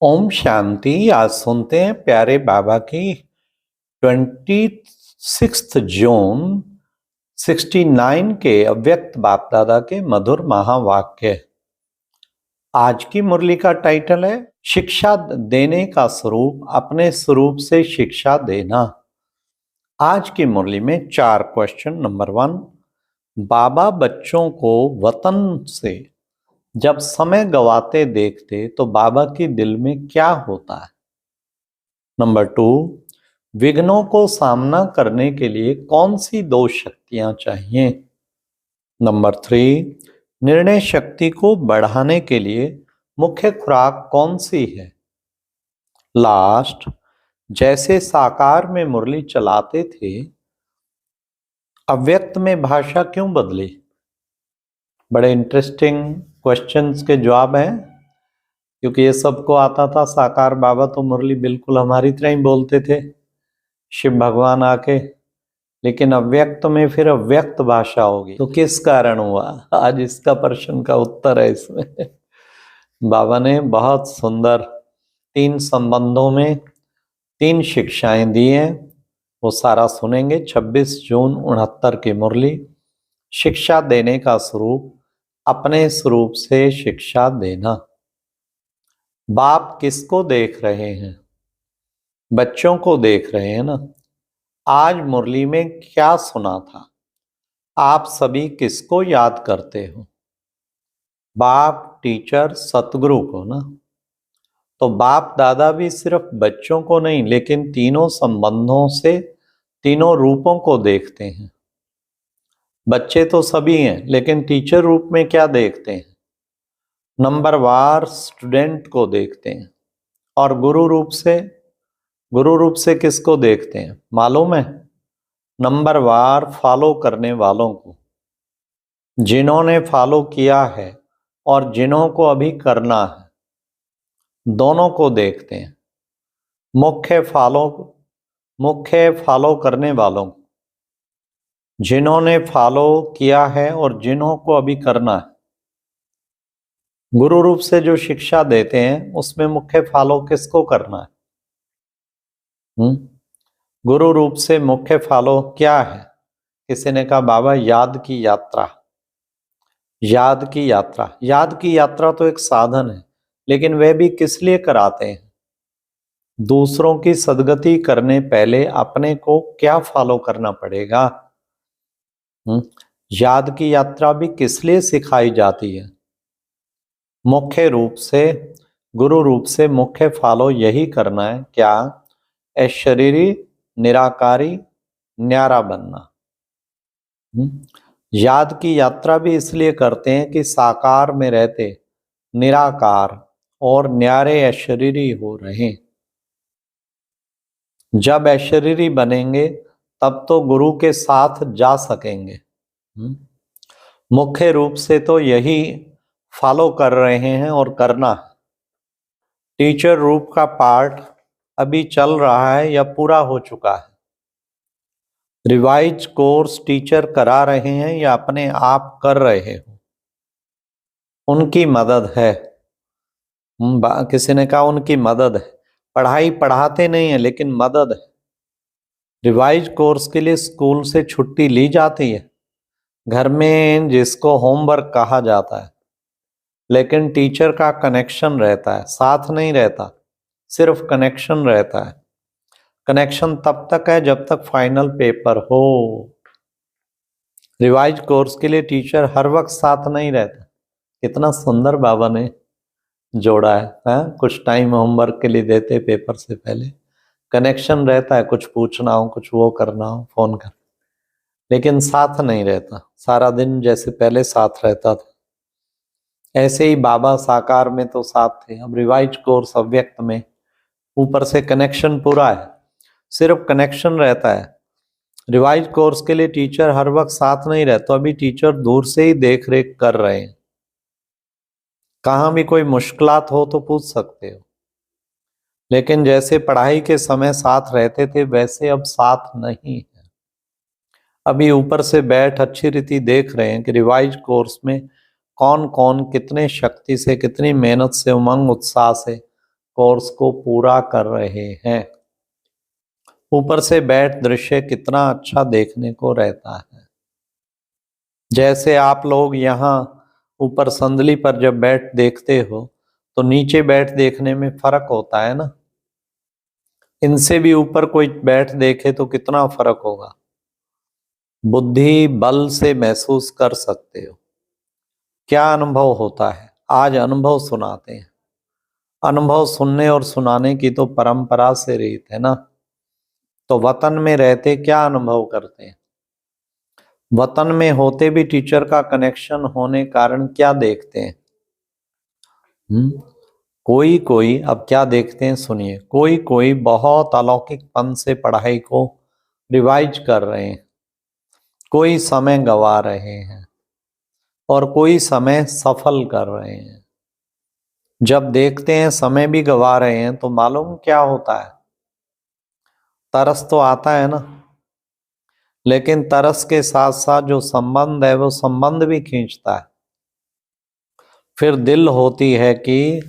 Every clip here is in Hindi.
ओम शांति। आज सुनते हैं प्यारे बाबा की 26 जून 69 के अव्यक्त बाप दादा के मधुर महावाक्य। आज की मुरली का टाइटल है शिक्षा देने का स्वरूप, अपने स्वरूप से शिक्षा देना। आज की मुरली में 4 क्वेश्चन। नंबर 1, बाबा बच्चों को वतन से जब समय गवाते देखते तो बाबा की दिल में क्या होता है। नंबर 2, विघ्नों को सामना करने के लिए कौन सी 2 शक्तियां चाहिए। नंबर 3, निर्णय शक्ति को बढ़ाने के लिए मुख्य खुराक कौन सी है। लास्ट, जैसे साकार में मुरली चलाते थे, अव्यक्त में भाषा क्यों बदली। बड़े इंटरेस्टिंग क्वेश्चंस के जवाब हैं, क्योंकि ये सबको आता था। साकार बाबा तो मुरली बिल्कुल हमारी तरह ही बोलते थे, शिव भगवान आके, लेकिन अव्यक्त में फिर अव्यक्त भाषा होगी। तो किस कारण हुआ, आज इसका प्रश्न का उत्तर है इसमें। बाबा ने बहुत सुंदर 3 संबंधों में 3 शिक्षाएं दी हैं, वो सारा सुनेंगे। 26 जून 69 की मुरली, शिक्षा देने का स्वरूप, अपने स्वरूप से शिक्षा देना। बाप किसको देख रहे हैं, बच्चों को देख रहे हैं ना। आज मुरली में क्या सुना था, आप सभी किसको याद करते हो। बाप, टीचर, सतगुरु को ना। तो बाप दादा भी सिर्फ बच्चों को नहीं, लेकिन तीनों संबंधों से, तीनों रूपों को देखते हैं। बच्चे तो सभी हैं, लेकिन टीचर रूप में क्या देखते हैं, नंबरवार स्टूडेंट को देखते हैं। और गुरु रूप से किसको देखते हैं मालूम है, नंबरवार फॉलो करने वालों को, जिन्होंने फॉलो किया है और जिन्हों को अभी करना है, दोनों को देखते हैं। मुख्य फॉलो करने वालों को, जिन्होंने फॉलो किया है और जिन्हों को अभी करना है। गुरु रूप से जो शिक्षा देते हैं उसमें मुख्य फॉलो किसको करना है। गुरु रूप से मुख्य फॉलो क्या है। किसी ने कहा बाबा याद की यात्रा। याद की यात्रा तो एक साधन है, लेकिन वह भी किस लिए कराते हैं, दूसरों की सदगति करने पहले अपने को क्या फॉलो करना पड़ेगा। याद की यात्रा भी किस लिए सिखाई जाती है, मुख्य रूप से, गुरु रूप से मुख्य फॉलो यही करना है, क्या, अशरीरी, निराकारी, न्यारा बनना। याद की यात्रा भी इसलिए करते हैं कि साकार में रहते निराकार और न्यारे अशरीरी हो रहे। जब अशरीरी बनेंगे तब तो गुरु के साथ जा सकेंगे। मुख्य रूप से तो यही फॉलो कर रहे हैं और करना है। टीचर रूप का पार्ट अभी चल रहा है या पूरा हो चुका है। रिवाइज कोर्स टीचर करा रहे हैं या अपने आप कर रहे हो, उनकी मदद है। किसी ने कहा उनकी मदद है, पढ़ाई पढ़ाते नहीं है लेकिन मदद है। रिवाइज कोर्स के लिए स्कूल से छुट्टी ली जाती है, घर में जिसको होमवर्क कहा जाता है, लेकिन टीचर का कनेक्शन रहता है, साथ नहीं रहता, सिर्फ कनेक्शन रहता है। कनेक्शन तब तक है जब तक फाइनल पेपर हो। रिवाइज कोर्स के लिए टीचर हर वक्त साथ नहीं रहता। कितना सुंदर बाबा ने जोड़ा है, कुछ टाइम होमवर्क के लिए देते पेपर से पहले, कनेक्शन रहता है, कुछ पूछना हो, कुछ वो करना हो, फोन कर, लेकिन साथ नहीं रहता सारा दिन जैसे पहले साथ रहता था। ऐसे ही बाबा साकार में तो साथ थे, अब रिवाइज कोर्स अव्यक्त में ऊपर से कनेक्शन पूरा है, सिर्फ कनेक्शन रहता है। रिवाइज कोर्स के लिए टीचर हर वक्त साथ नहीं रहता, तो अभी टीचर दूर से ही देख रेख कर रहे हैं। कहाँ भी कोई मुश्किलात हो तो पूछ सकते हो, लेकिन जैसे पढ़ाई के समय साथ रहते थे वैसे अब साथ नहीं है। अभी ऊपर से बैठ अच्छी रीति देख रहे हैं कि रिवाइज कोर्स में कौन कौन कितने शक्ति से, कितनी मेहनत से, उमंग उत्साह से कोर्स को पूरा कर रहे हैं। ऊपर से बैठ दृश्य कितना अच्छा देखने को रहता है। जैसे आप लोग यहाँ ऊपर संदली पर जब बैठ देखते हो तो नीचे बैठ देखने में फर्क होता है ना। इनसे भी ऊपर कोई बैठ देखे तो कितना फर्क होगा, बुद्धि बल से महसूस कर सकते हो क्या अनुभव होता है। आज अनुभव सुनाते हैं। अनुभव सुनने और सुनाने की तो परंपरा से रीत है ना। तो वतन में रहते क्या अनुभव करते हैं, वतन में होते भी टीचर का कनेक्शन होने कारण क्या देखते हैं। कोई कोई अब क्या देखते हैं सुनिए। कोई कोई बहुत अलौकिकपन से पढ़ाई को रिवाइज कर रहे हैं, कोई समय गंवा रहे हैं और कोई समय सफल कर रहे हैं। जब देखते हैं समय भी गंवा रहे हैं तो मालूम क्या होता है, तरस तो आता है ना, लेकिन तरस के साथ साथ जो संबंध है वो संबंध भी खींचता है। फिर दिल होती है कि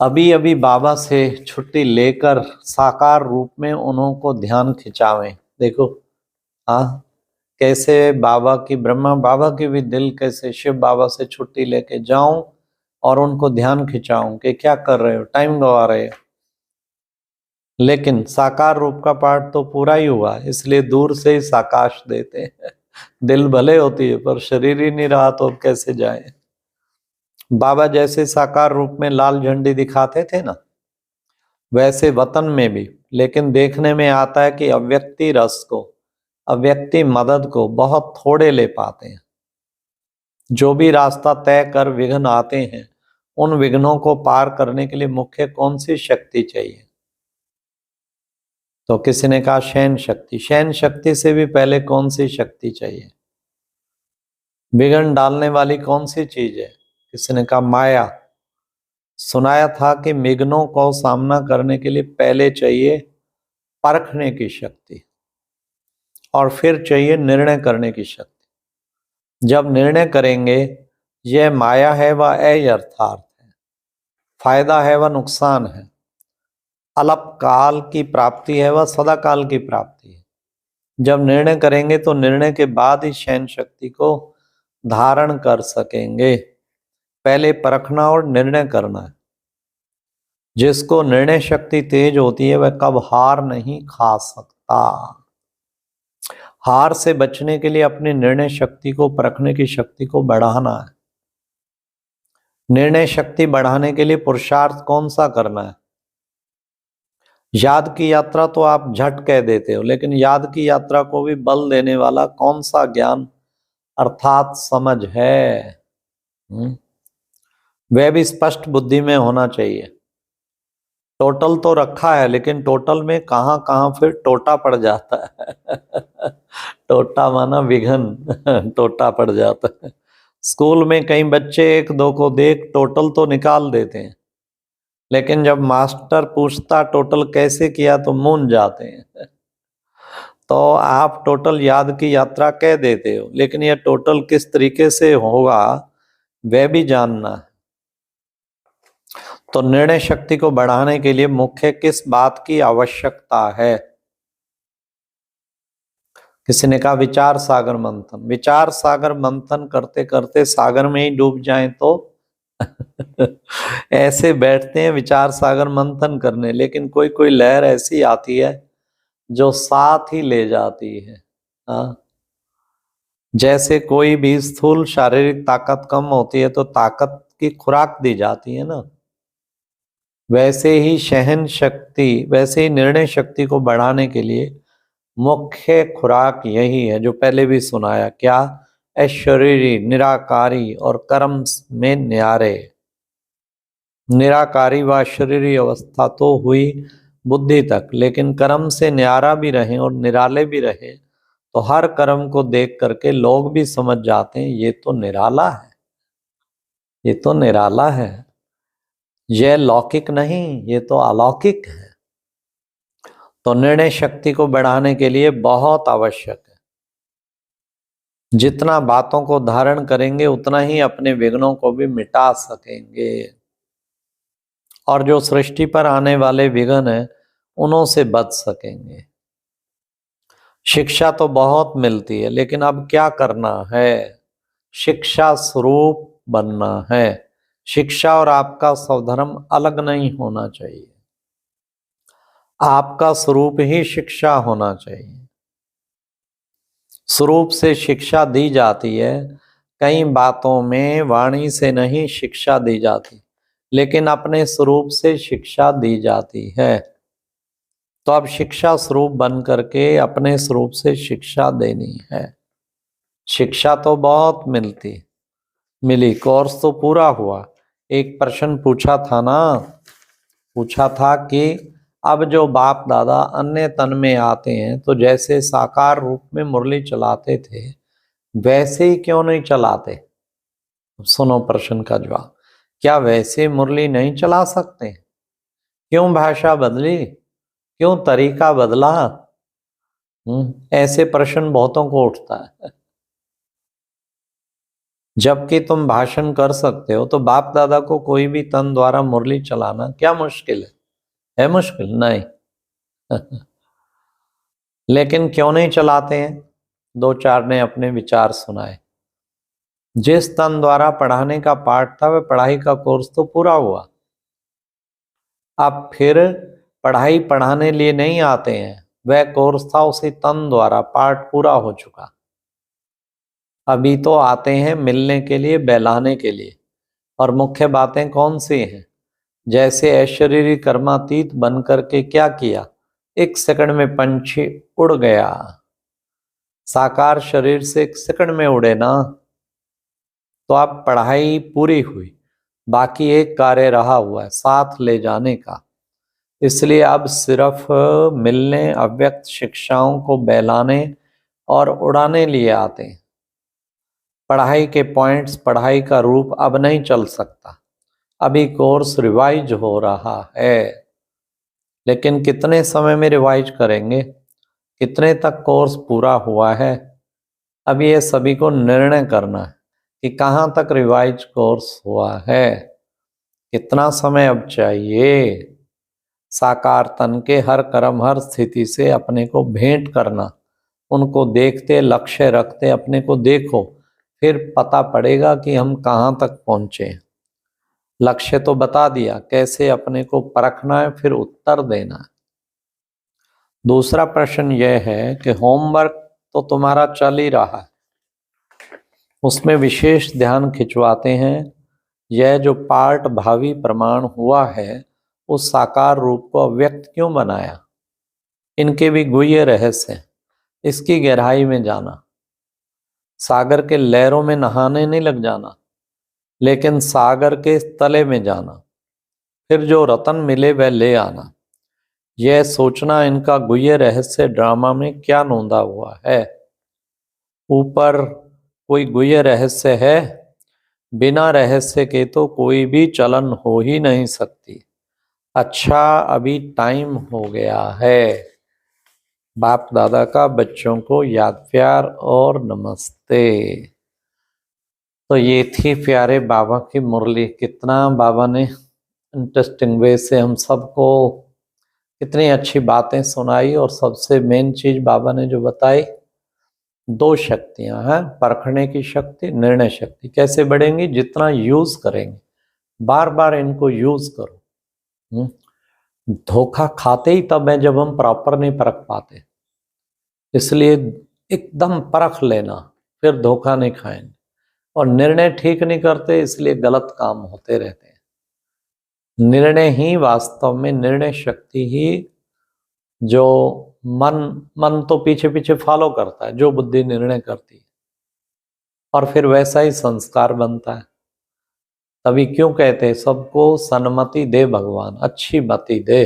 अभी अभी बाबा से छुट्टी लेकर साकार रूप में उनको ध्यान खिंचावें। देखो हाँ, कैसे बाबा की, ब्रह्मा बाबा की भी दिल कैसे शिव बाबा से छुट्टी लेके जाऊं और उनको ध्यान खिंचाऊं कि क्या कर रहे हो, टाइम गवा रहे हो। लेकिन साकार रूप का पाठ तो पूरा ही हुआ, इसलिए दूर से ही साकाश देते हैं। दिल भले होती है पर शरीर ही नहीं रहा तो अब कैसे जाए। बाबा जैसे साकार रूप में लाल झंडी दिखाते थे ना, वैसे वतन में भी, लेकिन देखने में आता है कि अव्यक्ति रस को, अव्यक्ति मदद को बहुत थोड़े ले पाते हैं। जो भी रास्ता तय कर विघ्न आते हैं, उन विघ्नों को पार करने के लिए मुख्य कौन सी शक्ति चाहिए। तो किसी ने कहा शयन शक्ति। शयन शक्ति से भी पहले कौन सी शक्ति चाहिए, विघ्न डालने वाली कौन सी चीज है। किसी ने कहा माया। सुनाया था कि विघ्नों को सामना करने के लिए पहले चाहिए परखने की शक्ति और फिर चाहिए निर्णय करने की शक्ति। जब निर्णय करेंगे यह माया है व अयथार्थ है, फायदा है व नुकसान है, अल्पकाल की प्राप्ति है व सदाकाल की प्राप्ति है। जब निर्णय करेंगे तो निर्णय के बाद ही शयन शक्ति को धारण कर सकेंगे। पहले परखना और निर्णय करना है। जिसको निर्णय शक्ति तेज होती है वह कब हार नहीं खा सकता। हार से बचने के लिए अपनी निर्णय शक्ति को, परखने की शक्ति को बढ़ाना है। निर्णय शक्ति बढ़ाने के लिए पुरुषार्थ कौन सा करना है। याद की यात्रा तो आप झट कह देते हो, लेकिन याद की यात्रा को भी बल देने वाला कौन सा ज्ञान अर्थात समझ है, वह भी स्पष्ट बुद्धि में होना चाहिए। टोटल तो रखा है, लेकिन टोटल में कहां कहां फिर टोटा पड़ जाता है। टोटा माना विघन, टोटा पड़ जाता है। स्कूल में कई बच्चे एक दो को देख टोटल तो निकाल देते हैं, लेकिन जब मास्टर पूछता टोटल कैसे किया तो मूंझ जाते हैं। तो आप टोटल याद की यात्रा कह देते हो, लेकिन यह टोटल किस तरीके से होगा वह भी जानना है। तो निर्णय शक्ति को बढ़ाने के लिए मुख्य किस बात की आवश्यकता है। किसी ने कहा विचार सागर मंथन। विचार सागर मंथन करते करते सागर में ही डूब जाएं तो ऐसे बैठते हैं विचार सागर मंथन करने, लेकिन कोई कोई लहर ऐसी आती है जो साथ ही ले जाती है। हाँ, जैसे कोई भी स्थूल शारीरिक ताकत कम होती है तो ताकत की खुराक दी जाती है ना, वैसे ही सहन शक्ति, वैसे ही निर्णय शक्ति को बढ़ाने के लिए मुख्य खुराक यही है जो पहले भी सुनाया। क्या, अशरीरी, निराकारी और कर्म में न्यारे। निराकारी व शरीरी अवस्था तो हुई बुद्धि तक, लेकिन कर्म से न्यारा भी रहे और निराले भी रहे तो हर कर्म को देख करके लोग भी समझ जाते हैं ये तो निराला है, ये तो निराला है, यह लौकिक नहीं, ये तो अलौकिक है। तो निर्णय शक्ति को बढ़ाने के लिए बहुत आवश्यक है। जितना बातों को धारण करेंगे उतना ही अपने विघ्नों को भी मिटा सकेंगे। और जो सृष्टि पर आने वाले विघ्न हैं उनों से बच सकेंगे। शिक्षा तो बहुत मिलती है, लेकिन अब क्या करना है? शिक्षा स्वरूप बनना है। शिक्षा और आपका स्वधर्म अलग नहीं होना चाहिए। आपका स्वरूप ही शिक्षा होना चाहिए। स्वरूप से शिक्षा दी जाती है। कई बातों में वाणी से नहीं शिक्षा दी जाती, लेकिन अपने स्वरूप से शिक्षा दी जाती है। तो अब शिक्षा स्वरूप बन करके अपने स्वरूप से शिक्षा देनी है। शिक्षा तो बहुत मिली, कोर्स तो पूरा हुआ। एक प्रश्न पूछा था ना, पूछा था कि अब जो बाप दादा अन्य तन में आते हैं तो जैसे साकार रूप में मुरली चलाते थे वैसे ही क्यों नहीं चलाते? सुनो प्रश्न का जवाब। क्या वैसे मुरली नहीं चला सकते? क्यों भाषा बदली? क्यों तरीका बदला? ऐसे प्रश्न बहुतों को उठता है। जबकि तुम भाषण कर सकते हो तो बाप दादा को कोई भी तन द्वारा मुरली चलाना क्या मुश्किल है मुश्किल? नहीं। लेकिन क्यों नहीं चलाते हैं? दो चार ने अपने विचार सुनाए। जिस तन द्वारा पढ़ाने का पाठ था वह पढ़ाई का कोर्स तो पूरा हुआ। अब फिर पढ़ाई पढ़ाने लिए नहीं आते हैं, वह कोर्स था उसी तन द्वारा, पाठ पूरा हो चुका। अभी तो आते हैं मिलने के लिए, बहलाने के लिए। और मुख्य बातें कौन सी हैं? जैसे अशरीरी कर्मातीत बन करके क्या किया? एक सेकंड में पंछी उड़ गया। साकार शरीर से एक सेकंड में उड़े ना, तो अब पढ़ाई पूरी हुई। बाकी एक कार्य रहा हुआ है, साथ ले जाने का। इसलिए अब सिर्फ मिलने, अव्यक्त शिक्षाओं को बहलाने और उड़ाने लिए आते हैं। पढ़ाई के पॉइंट्स, पढ़ाई का रूप अब नहीं चल सकता। अभी कोर्स रिवाइज हो रहा है, लेकिन कितने समय में रिवाइज करेंगे? कितने तक कोर्स पूरा हुआ है? अब ये सभी को निर्णय करना है कि कहाँ तक रिवाइज कोर्स हुआ है, कितना समय अब चाहिए। साकार तन के हर कर्म, हर स्थिति से अपने को भेंट करना, उनको देखते, लक्ष्य रखते अपने को देखो, फिर पता पड़ेगा कि हम कहाँ तक पहुंचे। लक्ष्य तो बता दिया, कैसे अपने को परखना है, फिर उत्तर देना है। दूसरा प्रश्न यह है कि होमवर्क तो तुम्हारा चल ही रहा है, उसमें विशेष ध्यान खिंचवाते हैं। यह जो पार्ट भावी प्रमाण हुआ है, उस साकार रूप को अव्यक्त क्यों बनाया? इनके भी गुह्य रहस्य हैं, इसकी गहराई में जाना। सागर के लहरों में नहाने नहीं लग जाना, लेकिन सागर के तले में जाना, फिर जो रतन मिले वह ले आना। यह सोचना इनका गुह्य रहस्य ड्रामा में क्या नोंदा हुआ है। ऊपर कोई गुह्य रहस्य है? बिना रहस्य के तो कोई भी चलन हो ही नहीं सकती। अच्छा, अभी टाइम हो गया है। बाप दादा का बच्चों को याद, प्यार और नमस्ते। तो ये थी प्यारे बाबा की मुरली। कितना बाबा ने इंटरेस्टिंग वे से हम सबको कितनी अच्छी बातें सुनाई। और सबसे मेन चीज बाबा ने जो बताई, दो शक्तियां हैं, परखने की शक्ति, निर्णय शक्ति। कैसे बढ़ेंगी? जितना यूज करेंगे, बार बार इनको यूज करो। धोखा खाते ही तब है जब हम प्रॉपर नहीं परख पाते। इसलिए एकदम परख लेना, फिर धोखा नहीं खाएंगे। और निर्णय ठीक नहीं करते, इसलिए गलत काम होते रहते हैं। निर्णय ही वास्तव में, निर्णय शक्ति ही जो मन तो पीछे पीछे फॉलो करता है, जो बुद्धि निर्णय करती है, और फिर वैसा ही संस्कार बनता है। तभी क्यों कहते हैं सबको सन्मति दे भगवान, अच्छी मति दे।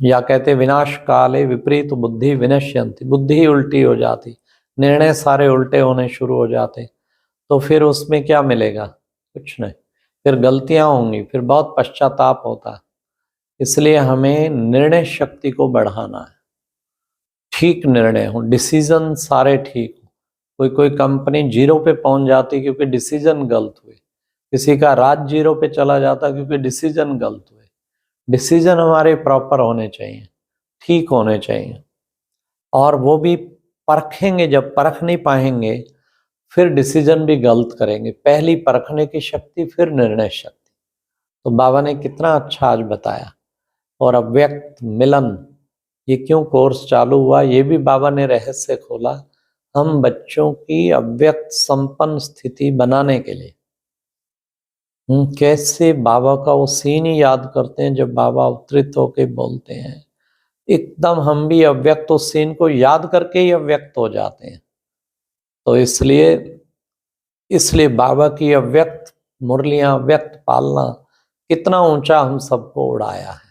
या कहते विनाश काले विपरीत बुद्धि विनश्यंति, बुद्धि उल्टी हो जाती, निर्णय सारे उल्टे होने शुरू हो जाते, तो फिर उसमें क्या मिलेगा? कुछ नहीं, फिर गलतियां होंगी, फिर बहुत पश्चाताप होता है। इसलिए हमें निर्णय शक्ति को बढ़ाना है। ठीक निर्णय हो, डिसीजन सारे ठीक हो। कोई कंपनी जीरो पे पहुंच जाती क्योंकि डिसीजन गलत हुए। किसी का राज 0 पे चला जाता क्योंकि डिसीजन गलत हुए। डिसीजन हमारे प्रॉपर होने चाहिए, ठीक होने चाहिए, और वो भी परखेंगे। जब परख नहीं पाएंगे फिर डिसीजन भी गलत करेंगे। पहली परखने की शक्ति, फिर निर्णय शक्ति। तो बाबा ने कितना अच्छा आज बताया। और अव्यक्त मिलन, ये क्यों कोर्स चालू हुआ, ये भी बाबा ने रहस्य खोला। हम बच्चों की अव्यक्त संपन्न स्थिति बनाने के लिए कैसे बाबा का वो सीन ही याद करते हैं जब बाबा अवतरित होके बोलते हैं, एकदम हम भी अव्यक्त उस सीन को याद करके ही अव्यक्त हो जाते हैं। तो इसलिए बाबा की अव्यक्त मुरलियां, अव्यक्त पालना कितना ऊंचा हम सबको उड़ाया है।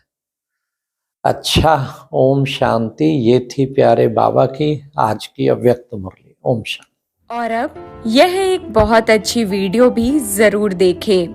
अच्छा, ओम शांति। ये थी प्यारे बाबा की आज की अव्यक्त मुरली। ओम शांति। और अब यह एक बहुत अच्छी वीडियो भी जरूर देखें।